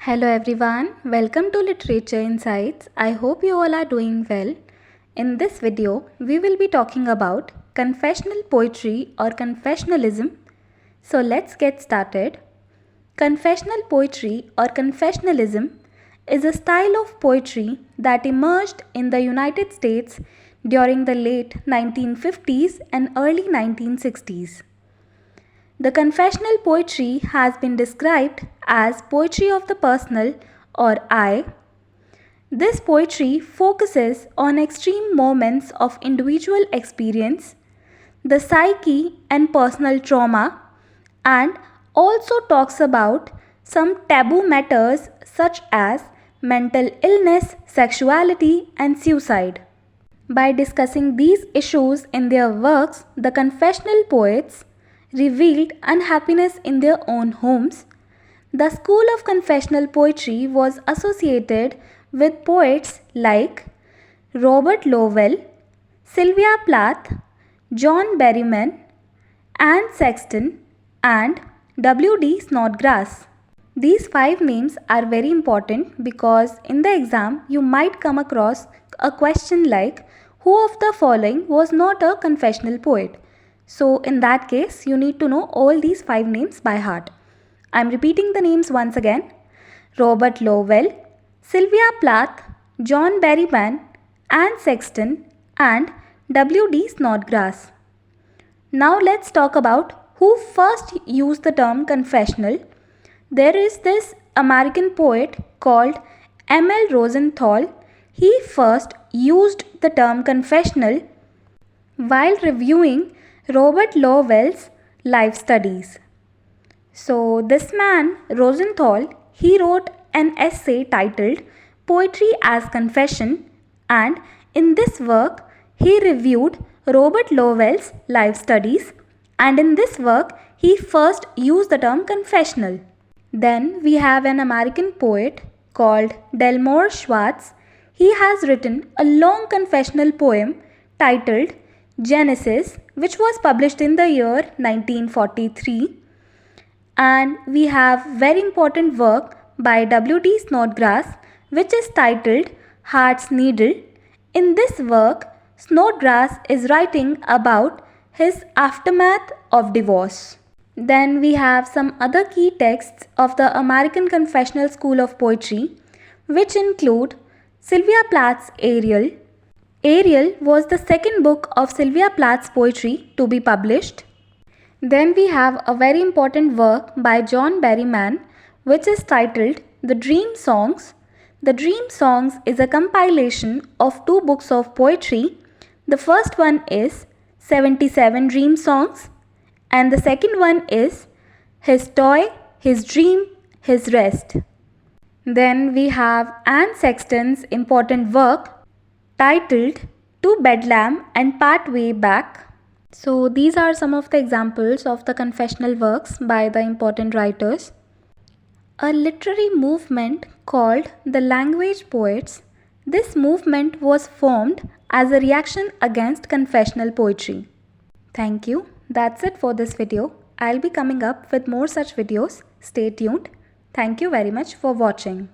Hello everyone, welcome to Literature Insights. I hope you all are doing well. In this video, we will be talking about confessional poetry or confessionalism. So let's get started. Confessional poetry or confessionalism is a style of poetry that emerged in the United States during the late 1950s and early 1960s. The confessional poetry has been described as poetry of the personal or I. This poetry focuses on extreme moments of individual experience, the psyche and personal trauma, and also talks about some taboo matters such as mental illness, sexuality, and suicide. By discussing these issues in their works, the confessional poets revealed unhappiness in their own homes. The school of confessional poetry was associated with poets like Robert Lowell, Sylvia Plath, John Berryman, Anne Sexton, and W.D. Snodgrass. These 5 names are very important because in the exam you might come across a question like who of the following was not a confessional poet? So in that case you need to know all these 5 names by heart. I am repeating the names once again. Robert Lowell, Sylvia Plath, John Berryman, Anne Sexton and W.D. Snodgrass. Now let's talk about who first used the term confessional. There is this American poet called M.L. Rosenthal. He first used the term confessional while reviewing Robert Lowell's life studies. So this man, Rosenthal, he wrote an essay titled Poetry as Confession, and in this work he reviewed Robert Lowell's life studies, and in this work he first used the term confessional. Then we have an American poet called Delmore Schwartz. He has written a long confessional poem titled Genesis, which was published in the year 1943. And we have very important work by W.D. Snodgrass, which is titled Heart's Needle. In this work, Snodgrass is writing about his aftermath of divorce. Then we have some other key texts of the American confessional school of poetry, which include Sylvia Plath's Ariel. Ariel was the second book of Sylvia Plath's poetry to be published. Then we have a very important work by John Berryman, which is titled The Dream Songs. The Dream Songs is a compilation of 2 books of poetry. The first one is 77 Dream Songs and the second one is His Toy, His Dream, His Rest. Then we have Anne Sexton's important work titled To Bedlam and Part Way Back. So these are some of the examples of the confessional works by the important writers. A literary movement called the Language Poets. This movement was formed as a reaction against confessional poetry. Thank you. That's it for this video. I'll be coming up with more such videos. Stay tuned. Thank you very much for watching.